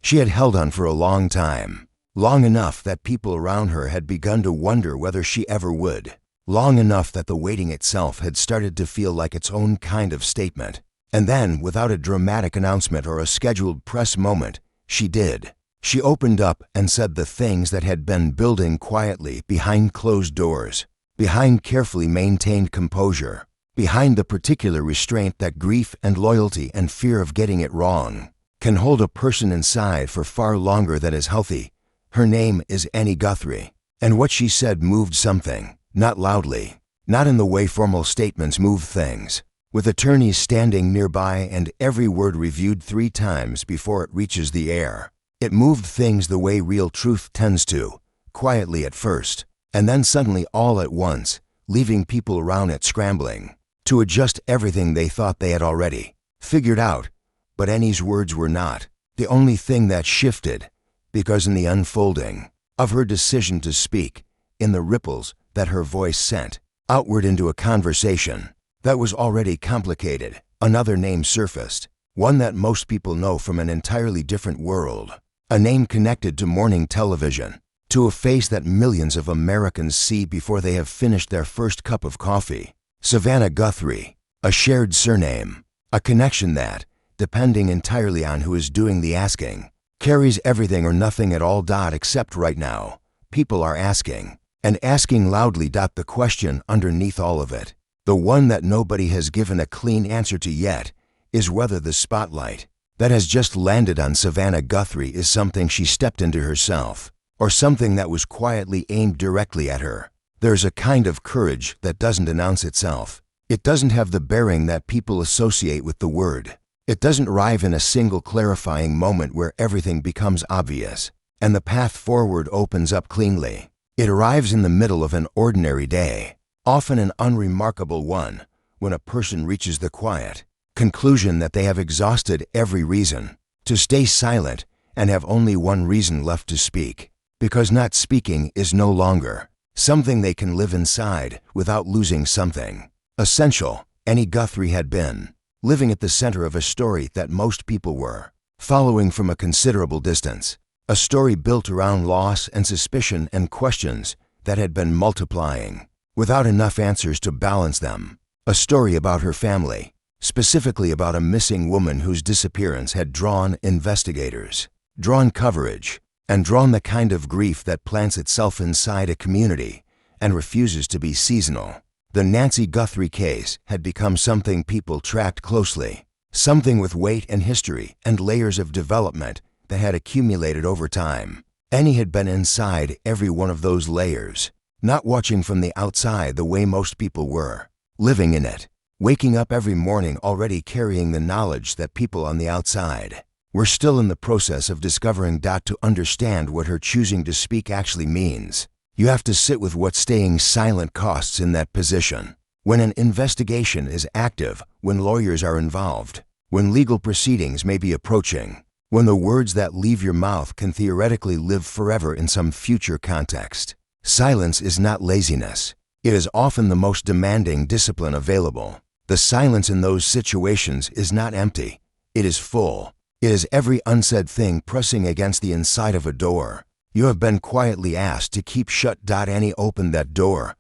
She had held on for a long time, long enough that people around her had begun to wonder whether she ever would, long enough that the waiting itself had started to feel like its own kind of statement. And then, without a dramatic announcement or a scheduled press moment, she did. She opened up and said the things that had been building quietly behind closed doors, behind carefully maintained composure, behind the particular restraint that grief and loyalty and fear of getting it wrong can hold a person inside for far longer than is healthy. Her name is Annie Guthrie, and what she said moved something, not loudly, not in the way formal statements move things, with attorneys standing nearby and every word reviewed 3 times before it reaches the air. It moved things the way real truth tends to, quietly at first, and then suddenly all at once, leaving people around it scrambling to adjust everything they thought they had already figured out. But Annie's words were not the only thing that shifted, because in the unfolding of her decision to speak, in the ripples that her voice sent outward into a conversation that was already complicated, another name surfaced, one that most people know from an entirely different world, a name connected to morning television, to a face that millions of Americans see before they have finished their first cup of coffee. Savannah Guthrie, a shared surname, a connection that, depending entirely on who is doing the asking, carries everything or nothing at all. Except right now, people are asking, and asking loudly. The question underneath all of it, the one that nobody has given a clean answer to yet, is whether the spotlight that has just landed on Savannah Guthrie is something she stepped into herself, or something that was quietly aimed directly at her. There's a kind of courage that doesn't announce itself. It doesn't have the bearing that people associate with the word. It doesn't arrive in a single clarifying moment where everything becomes obvious and the path forward opens up cleanly. It arrives in the middle of an ordinary day, often an unremarkable one, when a person reaches the quiet conclusion that they have exhausted every reason to stay silent and have only one reason left to speak, because not speaking is no longer something they can live inside without losing something essential. Annie Guthrie had been living at the center of a story that most people were following from a considerable distance, a story built around loss and suspicion and questions that had been multiplying without enough answers to balance them, a story about her family, specifically about a missing woman whose disappearance had drawn investigators, drawn coverage, and drawn the kind of grief that plants itself inside a community and refuses to be seasonal. The Nancy Guthrie case had become something people tracked closely, something with weight and history and layers of development that had accumulated over time. Annie had been inside every one of those layers, not watching from the outside the way most people were, living in it, waking up every morning already carrying the knowledge that people on the outside were still in the process of discovering. To understand what her choosing to speak actually means, you have to sit with what staying silent costs in that position. When an investigation is active, when lawyers are involved, when legal proceedings may be approaching, when the words that leave your mouth can theoretically live forever in some future context. Silence is not laziness. It is often the most demanding discipline available. The silence in those situations is not empty. It is full. It is every unsaid thing pressing against the inside of a door you have been quietly asked to keep shut. Annie opened that door.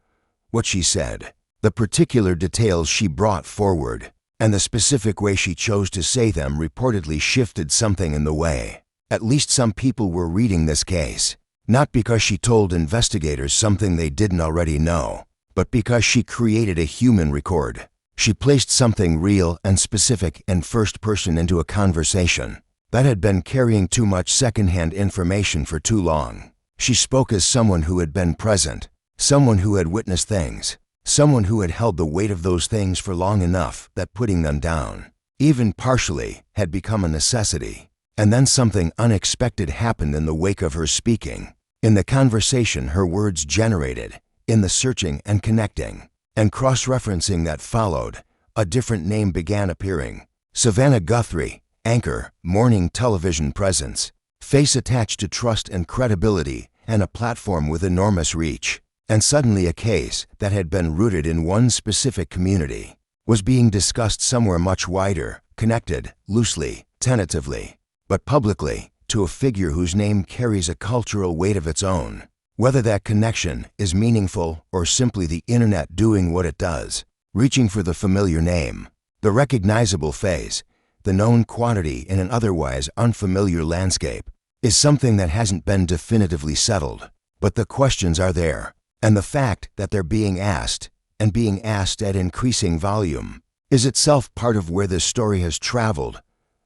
What she said, the particular details she brought forward, and the specific way she chose to say them reportedly shifted something in the way at least some people were reading this case, not because she told investigators something they didn't already know, but because she created a human record. She placed something real and specific and first person into a conversation that had been carrying too much secondhand information for too long. She spoke as someone who had been present, someone who had witnessed things, someone who had held the weight of those things for long enough that putting them down, even partially, had become a necessity. And then something unexpected happened in the wake of her speaking, in the conversation her words generated, in the searching and connecting and cross-referencing that followed. A different name began appearing. Savannah Guthrie, anchor, morning television presence, face attached to trust and credibility, and a platform with enormous reach. And suddenly a case that had been rooted in one specific community was being discussed somewhere much wider, connected, loosely, tentatively, but publicly, to a figure whose name carries a cultural weight of its own. Whether that connection is meaningful or simply the internet doing what it does, reaching for the familiar name, the recognizable face, the known quantity in an otherwise unfamiliar landscape, is something that hasn't been definitively settled. But the questions are there, and the fact that they're being asked, and being asked at increasing volume, is itself part of where this story has traveled.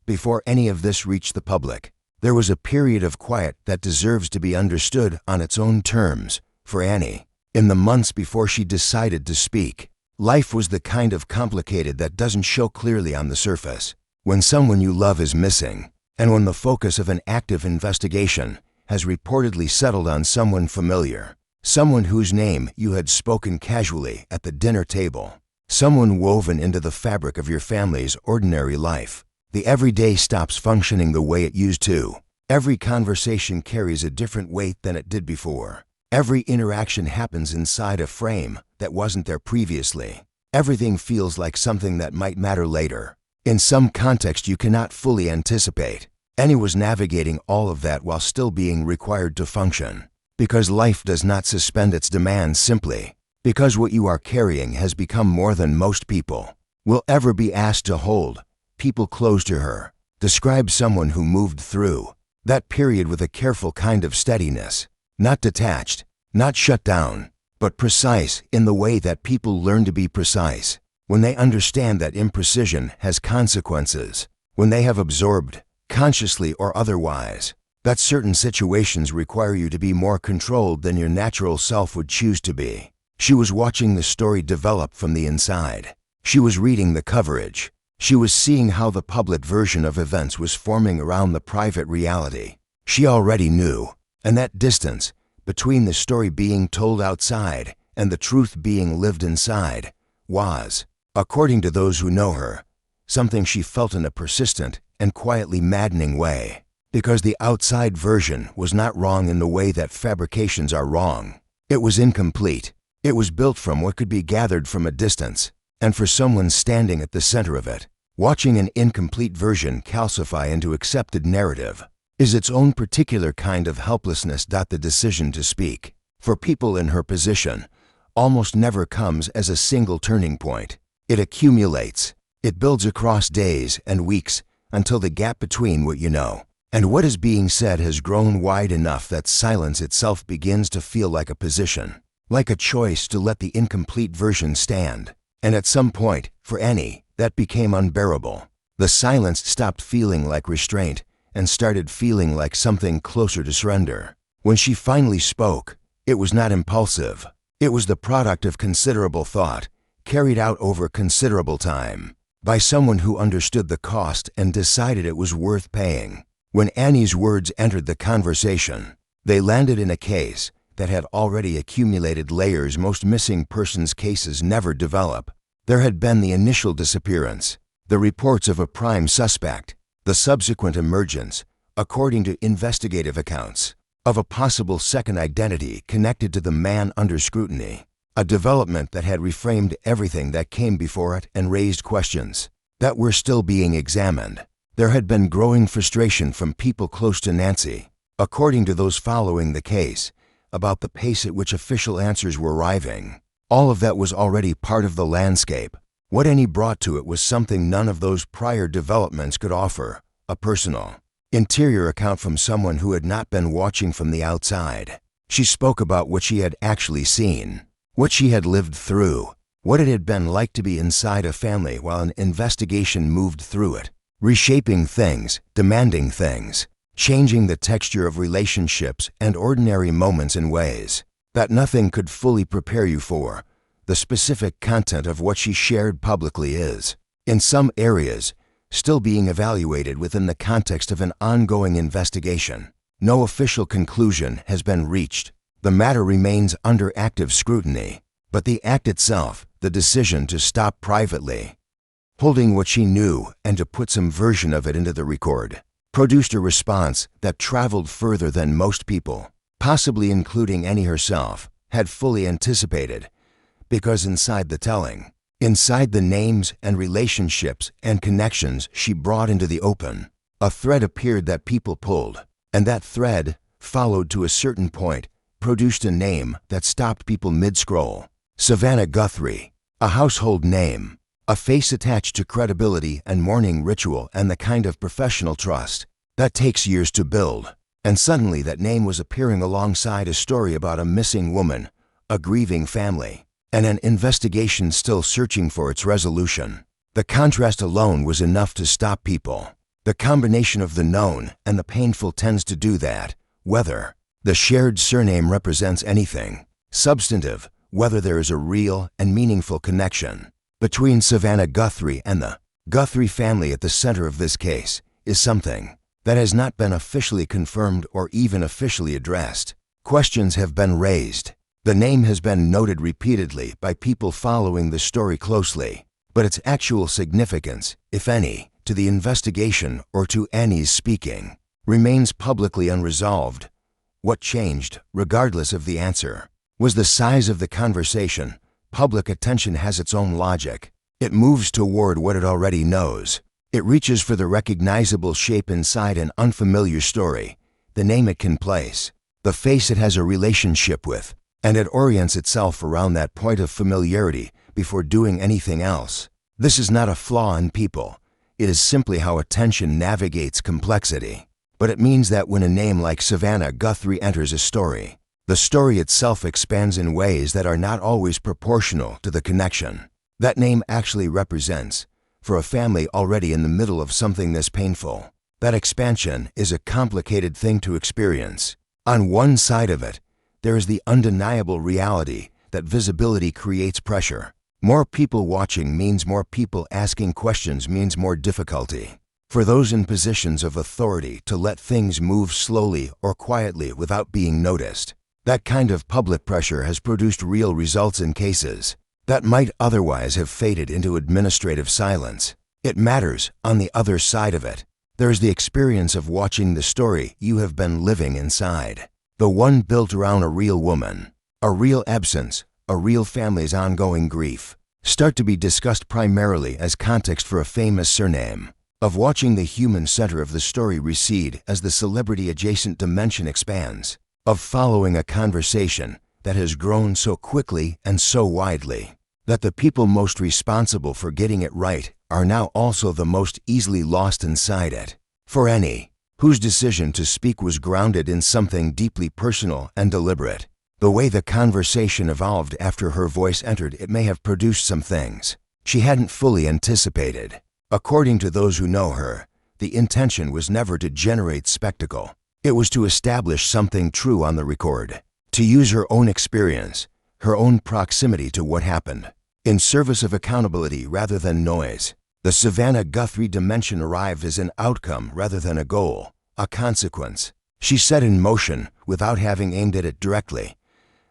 Before any of this reached the public, there was a period of quiet that deserves to be understood on its own terms for Annie. In the months before she decided to speak, life was the kind of complicated that doesn't show clearly on the surface. When someone you love is missing, and when the focus of an active investigation has reportedly settled on someone familiar, someone whose name you had spoken casually at the dinner table, someone woven into the fabric of your family's ordinary life, the everyday stops functioning the way it used to. Every conversation carries a different weight than it did before. Every interaction happens inside a frame that wasn't there previously. Everything feels like something that might matter later, in some context you cannot fully anticipate. Annie was navigating all of that while still being required to function. Because life does not suspend its demands simply because what you are carrying has become more than most people will ever be asked to hold. People close to her describe someone who moved through that period with a careful kind of steadiness, not detached, not shut down, but precise in the way that people learn to be precise when they understand that imprecision has consequences, when they have absorbed, consciously or otherwise, that certain situations require you to be more controlled than your natural self would choose to be. She was watching the story develop from the inside. She was reading the coverage. She was seeing how the public version of events was forming around the private reality she already knew, and that distance between the story being told outside and the truth being lived inside was, according to those who know her, something she felt in a persistent and quietly maddening way. Because the outside version was not wrong in the way that fabrications are wrong. It was incomplete. It was built from what could be gathered from a distance, and for someone standing at the center of it, watching an incomplete version calcify into accepted narrative, is its own particular kind of helplessness. The decision to speak, for people in her position, almost never comes as a single turning point. It accumulates. It builds across days and weeks until the gap between what you know and what is being said has grown wide enough that silence itself begins to feel like a position, like a choice to let the incomplete version stand. And at some point, for Annie, that became unbearable. The silence stopped feeling like restraint and started feeling like something closer to surrender. When she finally spoke, it was not impulsive. It was the product of considerable thought, carried out over considerable time, by someone who understood the cost and decided it was worth paying. When Annie's words entered the conversation, they landed in a case that had already accumulated layers most missing persons cases never develop. There had been the initial disappearance, the reports of a prime suspect, the subsequent emergence, according to investigative accounts, of a possible second identity connected to the man under scrutiny, a development that had reframed everything that came before it and raised questions that were still being examined. There had been growing frustration from people close to Nancy, according to those following the case, about the pace at which official answers were arriving. All of that was already part of the landscape. What Annie brought to it was something none of those prior developments could offer, a personal, interior account from someone who had not been watching from the outside. She spoke about what she had actually seen, what she had lived through, what it had been like to be inside a family while an investigation moved through it, reshaping things, demanding things, changing the texture of relationships and ordinary moments in ways that nothing could fully prepare you for. The specific content of what she shared publicly is, in some areas, still being evaluated within the context of an ongoing investigation. No official conclusion has been reached. The matter remains under active scrutiny, but the act itself, the decision to stop privately holding what she knew and to put some version of it into the record, produced a response that traveled further than most people, possibly including Annie herself, had fully anticipated. Because inside the telling, inside the names and relationships and connections she brought into the open, a thread appeared that people pulled, And that thread, followed to a certain point, produced a name that stopped people mid-scroll. Savannah Guthrie, a household name, a face attached to credibility and mourning ritual and the kind of professional trust that takes years to build. And suddenly that name was appearing alongside a story about a missing woman, a grieving family, and an investigation still searching for its resolution. The contrast alone was enough to stop people. The combination of the known and the painful tends to do that, whether the shared surname represents anything substantive, whether there is a real and meaningful connection between Savannah Guthrie and the Guthrie family. At the center of this case is something that has not been officially confirmed or even officially addressed. Questions have been raised. The name has been noted repeatedly by people following the story closely, but its actual significance, if any, to the investigation or to Annie's speaking, remains publicly unresolved. What changed, regardless of the answer, was the size of the conversation. Public attention has its own logic. It moves toward what it already knows. It reaches for the recognizable shape inside an unfamiliar story, the name it can place, the face it has a relationship with, and it orients itself around that point of familiarity before doing anything else. This is not a flaw in people. It is simply how attention navigates complexity. But it means that when a name like Savannah Guthrie enters a story, the story itself expands in ways that are not always proportional to the connection that name actually represents. For a family already in the middle of something this painful, that expansion is a complicated thing to experience. On one side of it, there is the undeniable reality that visibility creates pressure. More people watching means more people asking questions, means more difficulty for those in positions of authority to let things move slowly or quietly without being noticed. That kind of public pressure has produced real results in cases that might otherwise have faded into administrative silence. It matters. On the other side of it, there is the experience of watching the story you have been living inside, the one built around a real woman, a real absence, a real family's ongoing grief, start to be discussed primarily as context for a famous surname, of watching the human center of the story recede as the celebrity-adjacent dimension expands, of following a conversation that has grown so quickly and so widely that the people most responsible for getting it right are now also the most easily lost inside it. For Annie, whose decision to speak was grounded in something deeply personal and deliberate, the way the conversation evolved after her voice entered it may have produced some things she hadn't fully anticipated. According to those who know her, the intention was never to generate spectacle. It was to establish something true on the record, to use her own experience, her own proximity to what happened, in service of accountability rather than noise. The Savannah Guthrie dimension arrived as an outcome rather than a goal, a consequence. She set in motion without having aimed at it directly.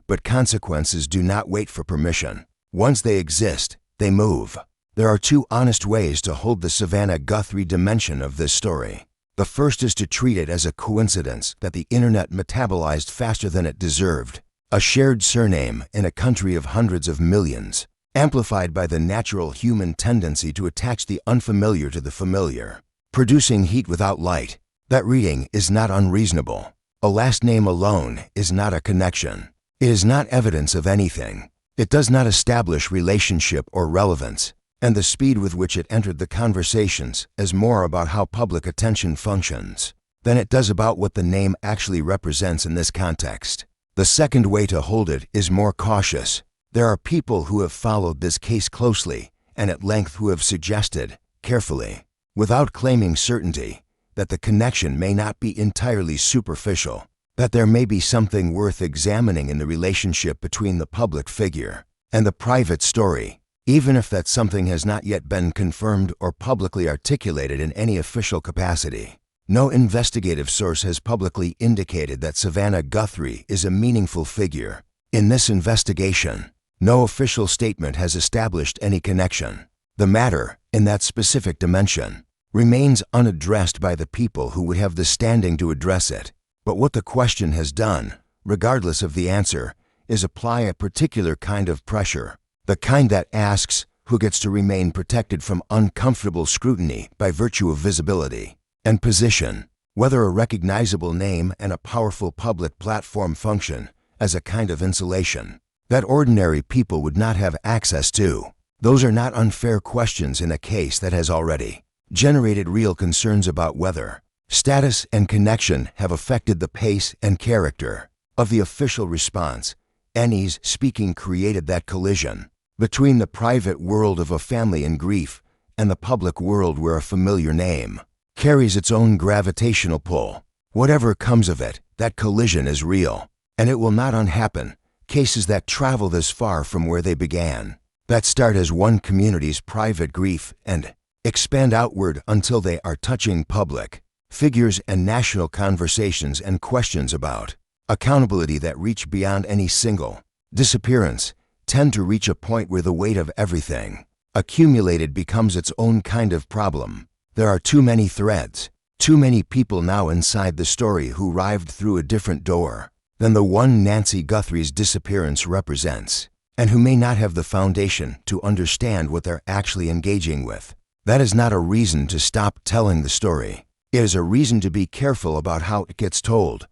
But consequences do not wait for permission. Once they exist, they move. There are two honest ways to hold the Savannah Guthrie dimension of this story. The first is to treat it as a coincidence that the internet metabolized faster than it deserved. A shared surname in a country of hundreds of millions, amplified by the natural human tendency to attach the unfamiliar to the familiar, producing heat without light. That reading is not unreasonable. A last name alone is not a connection. It is not evidence of anything. It does not establish relationship or relevance, and the speed with which it entered the conversations is more about how public attention functions than it does about what the name actually represents in this context. The second way to hold it is more cautious. There are people who have followed this case closely and at length who have suggested, carefully, without claiming certainty, that the connection may not be entirely superficial, that there may be something worth examining in the relationship between the public figure and the private story, even if that something has not yet been confirmed or publicly articulated in any official capacity. No investigative source has publicly indicated that Savannah Guthrie is a meaningful figure in this investigation. No official statement has established any connection. The matter, in that specific dimension, remains unaddressed by the people who would have the standing to address it. But what the question has done, regardless of the answer, is apply a particular kind of pressure, the kind that asks who gets to remain protected from uncomfortable scrutiny by virtue of visibility and position. whether a recognizable name and a powerful public platform function as a kind of insulation that ordinary people would not have access to. Those are not unfair questions in a case that has already generated real concerns about whether status and connection have affected the pace and character of the official response. Annie's speaking created that collision between the private world of a family in grief and the public world where a familiar name carries its own gravitational pull. Whatever comes of it, that collision is real, and it will not unhappen. Cases that travel this far from where they began, that start as one community's private grief and expand outward until they are touching public figures and national conversations and questions about accountability that reach beyond any single disappearance, tend to reach a point where the weight of everything accumulated becomes its own kind of problem. There are too many threads, too many people now inside the story who arrived through a different door than the one Nancy Guthrie's disappearance represents, and who may not have the foundation to understand what they're actually engaging with. That is not a reason to stop telling the story. It is a reason to be careful about how it gets told.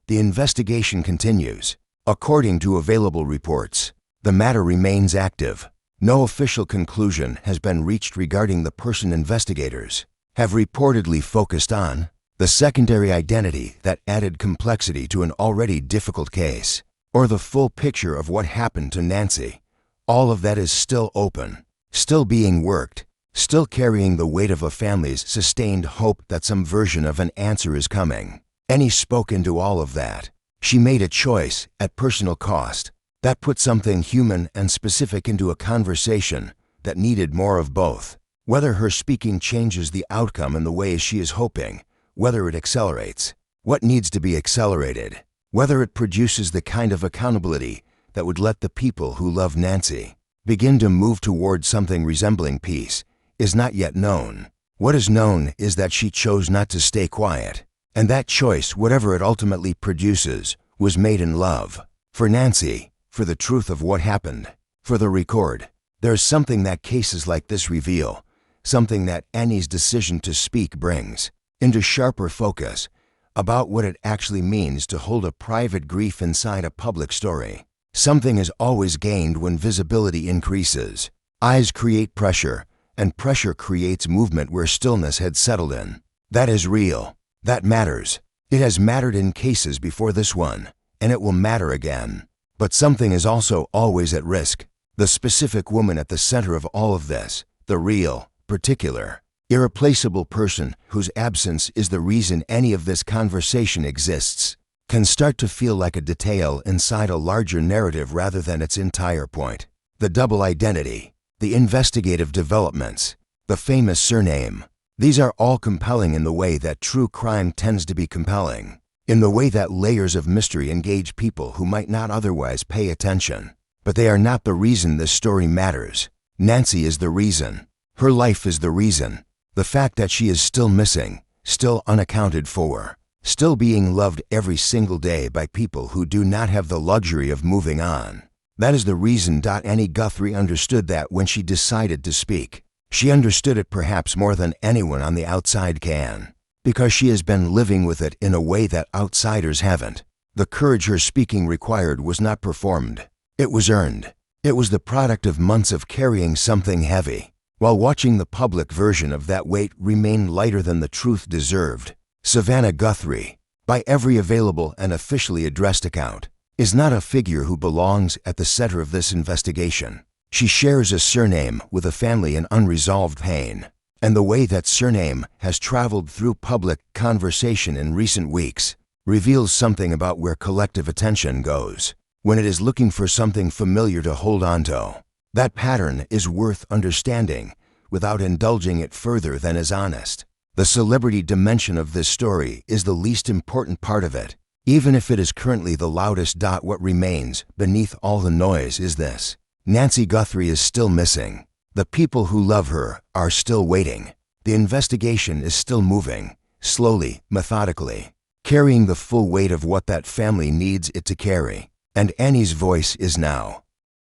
The investigation continues. According to available reports, the matter remains active. No official conclusion has been reached regarding the person investigators have reportedly focused on, the secondary identity that added complexity to an already difficult case, or the full picture of what happened to Nancy. All of that is still open, still being worked, still carrying the weight of a family's sustained hope that some version of an answer is coming. Annie spoke into all of that. She made a choice at personal cost that put something human and specific into a conversation that needed more of both. Whether her speaking changes the outcome in the ways she is hoping, whether it accelerates what needs to be accelerated, whether it produces the kind of accountability that would let the people who love Nancy begin to move towards something resembling peace, is not yet known. What is known is that she chose not to stay quiet, and that choice, whatever it ultimately produces, was made in love. For Nancy, for the truth of what happened, for the record. There's something that cases like this reveal, something that Annie's decision to speak brings into sharper focus about what it actually means to hold a private grief inside a public story. Something is always gained when visibility increases. Eyes create pressure, and pressure creates movement where stillness had settled in. That is real. That matters. It has mattered in cases before this one, and it will matter again. But something is also always at risk. The specific woman at the center of all of this, the real, particular, irreplaceable person whose absence is the reason any of this conversation exists, can start to feel like a detail inside a larger narrative rather than its entire point. The double identity, the investigative developments, the famous surname, these are all compelling in the way that true crime tends to be compelling, in the way that layers of mystery engage people who might not otherwise pay attention. But they are not the reason this story matters. Nancy is the reason. Her life is the reason. The fact that she is still missing, still unaccounted for, still being loved every single day by people who do not have the luxury of moving on. That is the reason. Annie Guthrie understood that when she decided to speak. She understood it perhaps more than anyone on the outside can, because she has been living with it in a way that outsiders haven't. The courage her speaking required was not performed. It was earned. It was the product of months of carrying something heavy, while watching the public version of that weight remain lighter than the truth deserved. Savannah Guthrie, by every available and officially addressed account, is not a figure who belongs at the center of this investigation. She shares a surname with a family in unresolved pain, and the way that surname has traveled through public conversation in recent weeks reveals something about where collective attention goes when it is looking for something familiar to hold on to. That pattern is worth understanding without indulging it further than is honest. The celebrity dimension of this story is the least important part of it, even if it is currently the loudest. What remains beneath all the noise is this: Nancy Guthrie is still missing. The people who love her are still waiting. The investigation is still moving, slowly, methodically, carrying the full weight of what that family needs it to carry. And Annie's voice is now